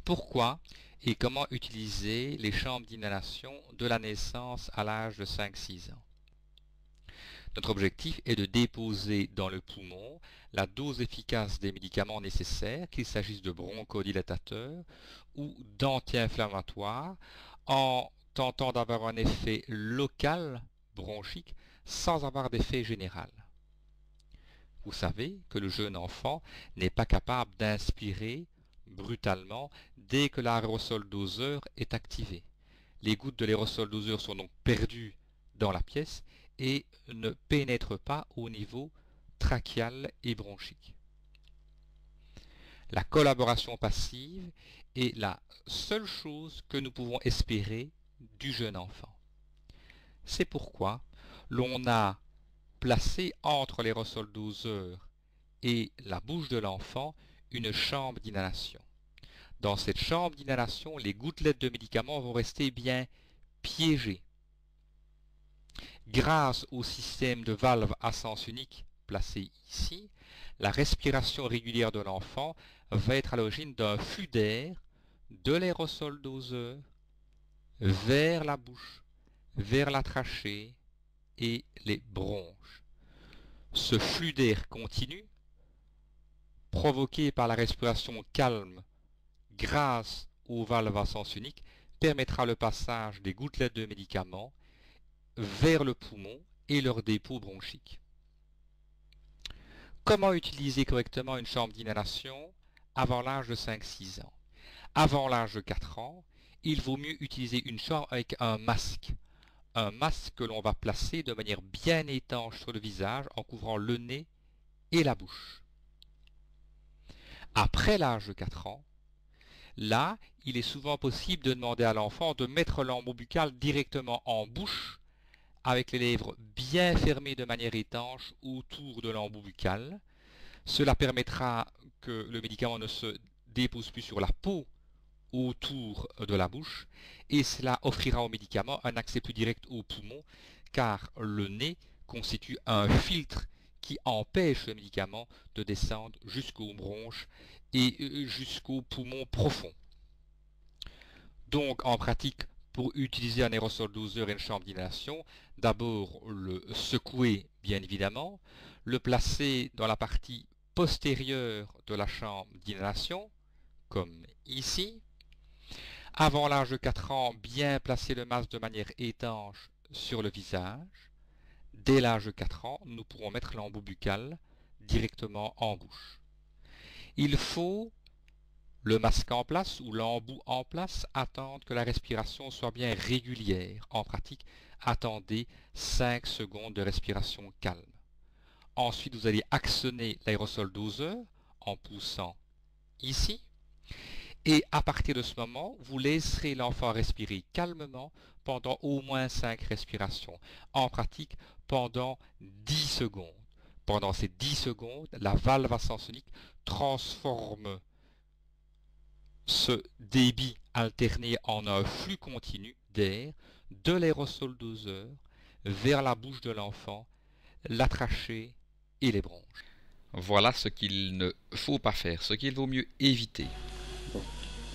Pourquoi et comment utiliser les chambres d'inhalation de la naissance à l'âge de 5-6 ans? Notre objectif est de déposer dans le poumon la dose efficace des médicaments nécessaires, qu'il s'agisse de bronchodilatateurs ou d'anti-inflammatoires, en tentant d'avoir un effet local bronchique sans avoir d'effet général. Vous savez que le jeune enfant n'est pas capable d'inspirer brutalement dès que l'aérosol doseur est activé. Les gouttes de l'aérosol doseur sont donc perdues dans la pièce et ne pénètrent pas au niveau trachéal et bronchique. La collaboration passive est la seule chose que nous pouvons espérer du jeune enfant. C'est pourquoi l'on a placé entre l'aérosol doseur et la bouche de l'enfant une chambre d'inhalation. Dans cette chambre d'inhalation, les gouttelettes de médicaments vont rester bien piégées. Grâce au système de valve à sens unique placé ici, la respiration régulière de l'enfant va être à l'origine d'un flux d'air de l'aérosol doseur vers la bouche, vers la trachée et les bronches. Ce flux d'air continu, provoqué par la respiration calme grâce aux valves à sens unique, permettra le passage des gouttelettes de médicaments vers le poumon et leur dépôt bronchique. Comment utiliser correctement une chambre d'inhalation avant l'âge de 5-6 ans? Avant l'âge de 4 ans, il vaut mieux utiliser une chambre avec un masque que l'on va placer de manière bien étanche sur le visage en couvrant le nez et la bouche. Après l'âge de 4 ans, là, il est souvent possible de demander à l'enfant de mettre l'embout buccal directement en bouche avec les lèvres bien fermées de manière étanche autour de l'embout buccal. Cela permettra que le médicament ne se dépose plus sur la peau autour de la bouche et cela offrira au médicament un accès plus direct au poumon car le nez constitue un filtre qui empêche le médicament de descendre jusqu'aux bronches et jusqu'au poumon profond. Donc en pratique, pour utiliser un aérosol doseur et une chambre d'inhalation, d'abord le secouer bien évidemment, le placer dans la partie postérieure de la chambre d'inhalation, comme ici. Avant l'âge de 4 ans, bien placer le masque de manière étanche sur le visage. Dès l'âge de 4 ans, nous pourrons mettre l'embout buccal directement en bouche. Il faut le masque en place ou l'embout en place, attendre que la respiration soit bien régulière. En pratique, attendez 5 secondes de respiration calme. Ensuite, vous allez actionner l'aérosol doseur en poussant ici. Et à partir de ce moment, vous laisserez l'enfant respirer calmement pendant au moins 5 respirations. En pratique, pendant 10 secondes. Pendant ces 10 secondes, la valve à sens unique transforme ce débit alterné en un flux continu d'air de l'aérosol doseur vers la bouche de l'enfant, la trachée et les bronches. Voilà ce qu'il ne faut pas faire, ce qu'il vaut mieux éviter.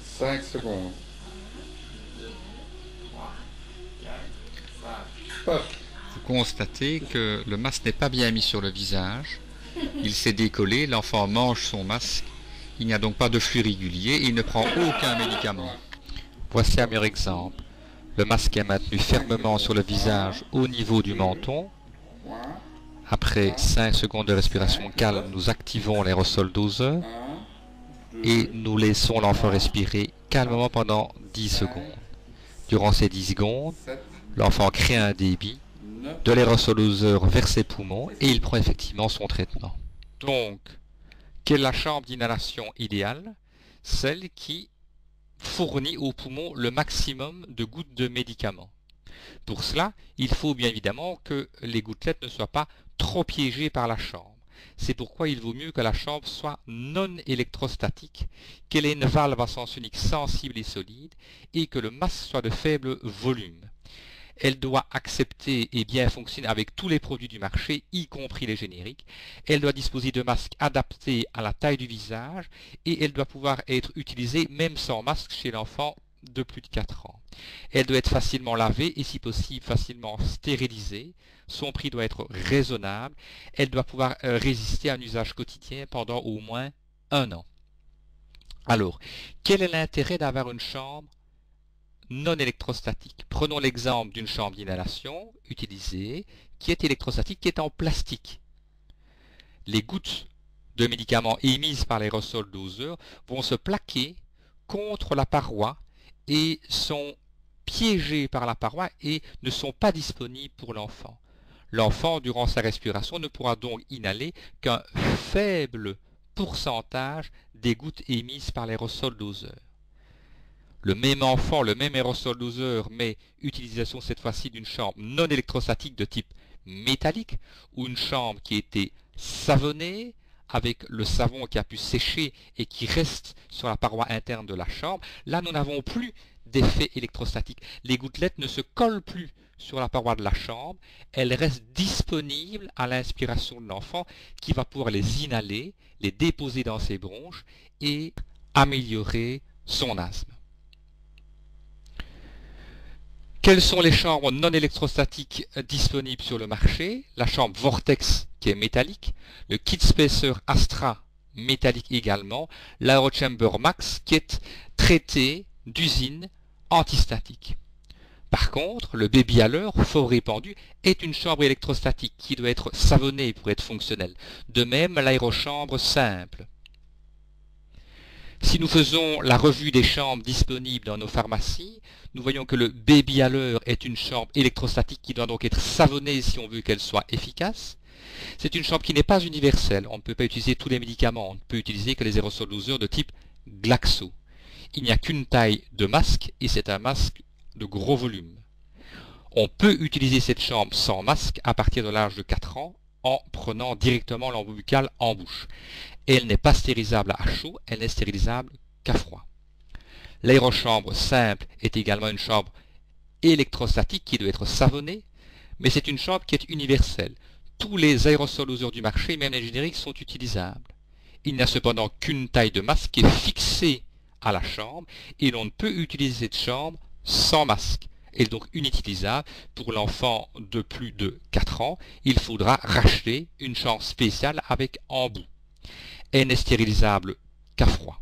5 secondes. Hop. Vous constatez que le masque n'est pas bien mis sur le visage. Il s'est décollé, l'enfant mange son masque. Il n'y a donc pas de flux régulier et il ne prend aucun médicament. Voici un meilleur exemple. Le masque est maintenu fermement sur le visage au niveau du menton. Après 5 secondes de respiration calme, nous activons l'aérosol doseur et nous laissons l'enfant respirer calmement pendant 10 secondes. Durant ces 10 secondes, l'enfant crée un débit de l'aérosol doseur vers ses poumons et il prend effectivement son traitement. Donc, quelle est la chambre d'inhalation idéale? Celle qui fournit au poumon le maximum de gouttes de médicaments. Pour cela, il faut bien évidemment que les gouttelettes ne soient pas trop piégées par la chambre. C'est pourquoi il vaut mieux que la chambre soit non électrostatique, qu'elle ait une valve à sens unique sensible et solide, et que le masque soit de faible volume. Elle doit accepter et bien fonctionner avec tous les produits du marché, y compris les génériques. Elle doit disposer de masques adaptés à la taille du visage et elle doit pouvoir être utilisée même sans masque chez l'enfant de plus de 4 ans. Elle doit être facilement lavée et si possible facilement stérilisée. Son prix doit être raisonnable. Elle doit pouvoir résister à un usage quotidien pendant au moins 1 an. Alors, quel est l'intérêt d'avoir une chambre non électrostatique? Prenons l'exemple d'une chambre d'inhalation utilisée qui est électrostatique, qui est en plastique. Les gouttes de médicaments émises par l'aérosol doseur vont se plaquer contre la paroi et sont piégées par la paroi et ne sont pas disponibles pour l'enfant. L'enfant, durant sa respiration, ne pourra donc inhaler qu'un faible pourcentage des gouttes émises par l'aérosol doseur. Le même enfant, le même aérosol doseur, mais utilisation cette fois-ci d'une chambre non électrostatique de type métallique ou une chambre qui a été savonnée avec le savon qui a pu sécher et qui reste sur la paroi interne de la chambre. Là, nous n'avons plus d'effet électrostatique. Les gouttelettes ne se collent plus sur la paroi de la chambre, elles restent disponibles à l'inspiration de l'enfant qui va pouvoir les inhaler, les déposer dans ses bronches et améliorer son asthme. Quelles sont les chambres non électrostatiques disponibles sur le marché? La chambre Vortex qui est métallique, le KidSpacer Astra métallique également, l'AeroChamber Max qui est traité d'usine antistatique. Par contre, le Baby Haler, fort répandu, est une chambre électrostatique qui doit être savonnée pour être fonctionnelle. De même, l'aérochambre simple. Si nous faisons la revue des chambres disponibles dans nos pharmacies, nous voyons que le Baby Haler est une chambre électrostatique qui doit donc être savonnée si on veut qu'elle soit efficace. C'est une chambre qui n'est pas universelle. On ne peut pas utiliser tous les médicaments. On ne peut utiliser que les aérosols doseurs de type Glaxo. Il n'y a qu'une taille de masque et c'est un masque de gros volume. On peut utiliser cette chambre sans masque à partir de l'âge de 4 ans en prenant directement l'embout buccal en bouche. Elle n'est pas stérilisable à chaud, elle n'est stérilisable qu'à froid. L'aérochambre simple est également une chambre électrostatique qui doit être savonnée, mais c'est une chambre qui est universelle. Tous les aérosols doseurs du marché, même les génériques, sont utilisables. Il n'y a cependant qu'une taille de masque qui est fixée à la chambre et l'on ne peut utiliser cette chambre sans masque. Elle est donc inutilisable pour l'enfant de plus de 4 ans. Il faudra racheter une chambre spéciale avec embout. Elle n'est stérilisable qu'à froid.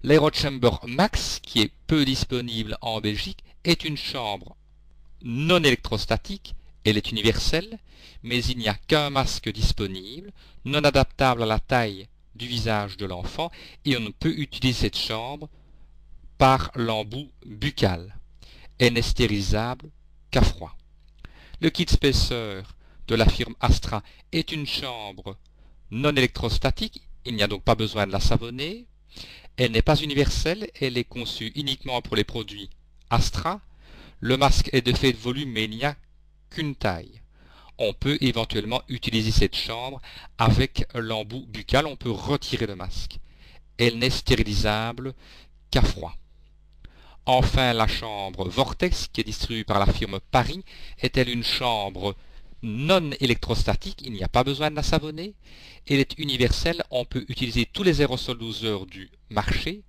L'AeroChamber Max, qui est peu disponible en Belgique, est une chambre non électrostatique. Elle est universelle, mais il n'y a qu'un masque disponible, non adaptable à la taille du visage de l'enfant, et on ne peut utiliser cette chambre par l'embout buccal. Elle n'est stérilisable qu'à froid. Le KidSpacer de la firme Astra est une chambre non électrostatique, il n'y a donc pas besoin de la savonner. Elle n'est pas universelle, elle est conçue uniquement pour les produits Astra. Le masque est de fait de volume, mais il n'y a qu'une taille. On peut éventuellement utiliser cette chambre avec l'embout buccal, on peut retirer le masque. Elle n'est stérilisable qu'à froid. Enfin, la chambre Vortex, qui est distribuée par la firme Paris, est-elle une chambre non électrostatique? Il n'y a pas besoin de la savonner. Elle est universelle, on peut utiliser tous les aérosols doseurs du marché.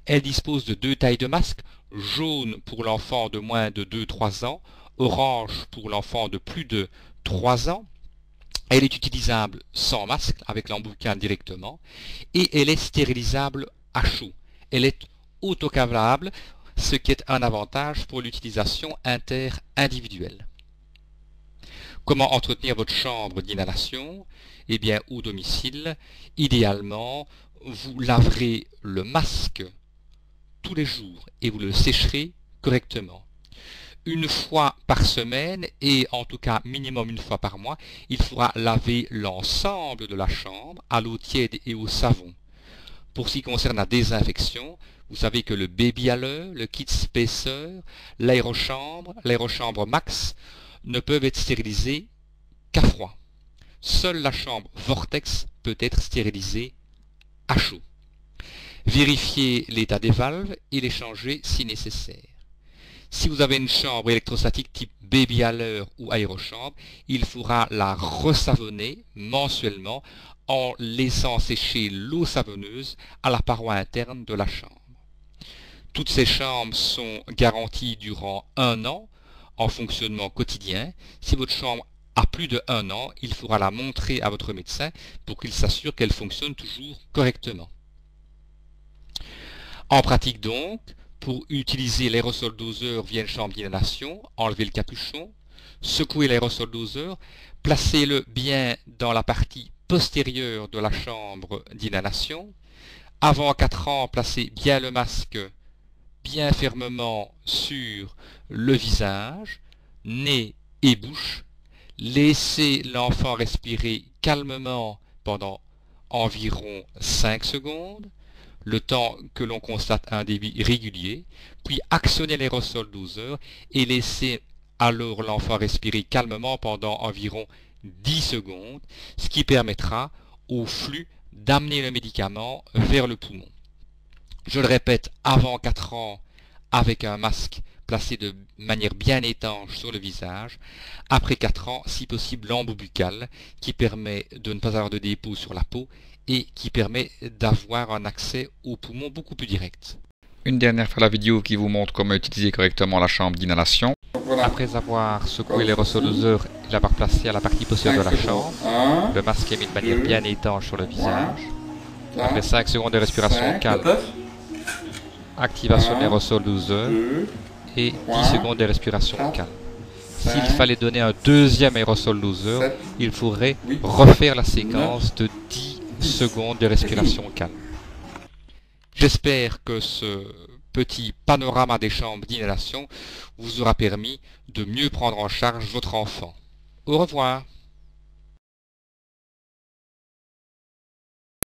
Elle dispose de 2 tailles de masque, jaune pour l'enfant de moins de 2-3 ans, orange pour l'enfant de plus de 3 ans. Elle est utilisable sans masque, avec l'embout buccal directement, et elle est stérilisable à chaud. Elle est autocavable, ce qui est un avantage pour l'utilisation inter-individuelle. Comment entretenir votre chambre d'inhalation? Eh bien, au domicile, idéalement, vous laverez le masque tous les jours et vous le sécherez correctement. Une fois par semaine et en tout cas minimum une fois par mois, il faudra laver l'ensemble de la chambre à l'eau tiède et au savon. Pour ce qui concerne la désinfection, vous savez que le Baby Haler, le KidSpacer, l'aérochambre Max ne peuvent être stérilisés qu'à froid. Seule la chambre Vortex peut être stérilisée à chaud. Vérifiez l'état des valves et les changer si nécessaire. Si vous avez une chambre électrostatique type baby Haller ou aérochambre, il faudra la resavonner mensuellement en laissant sécher l'eau savonneuse à la paroi interne de la chambre. Toutes ces chambres sont garanties durant 1 an en fonctionnement quotidien. Si votre chambre a plus de 1 an, il faudra la montrer à votre médecin pour qu'il s'assure qu'elle fonctionne toujours correctement. En pratique donc, pour utiliser l'aérosol doseur via une chambre d'inhalation, enlevez le capuchon, secouez l'aérosol doseur, placez-le bien dans la partie postérieure de la chambre d'inhalation. Avant 4 ans, placez bien le masque bien fermement sur le visage, nez et bouche. Laissez l'enfant respirer calmement pendant environ 5 secondes, le temps que l'on constate un débit régulier, puis actionnez l'aérosol doseur et laissez alors l'enfant respirer calmement pendant environ 10 secondes, ce qui permettra au flux d'amener le médicament vers le poumon. Je le répète, avant 4 ans, avec un masque placé de manière bien étanche sur le visage. Après 4 ans, si possible, l'embout buccal, qui permet de ne pas avoir de dépôt sur la peau et qui permet d'avoir un accès aux poumons beaucoup plus direct. Une dernière fois la vidéo qui vous montre comment utiliser correctement la chambre d'inhalation. Voilà. Après avoir secoué l'aérosol doseur et l'avoir placé à la partie postérieure de la chambre, 1, le masque est mis de manière bien étanche sur le visage. 4, Après 5 secondes de respiration 5, calme, activation de l'aérosol doseur 2, et 10 3, secondes de respiration 4, calme. S'il 5, fallait donner un deuxième aérosol doseur, 7, il faudrait 8, refaire la séquence de 10 secondes de respiration calme. J'espère que ce petit panorama des chambres d'inhalation vous aura permis de mieux prendre en charge votre enfant. Au revoir.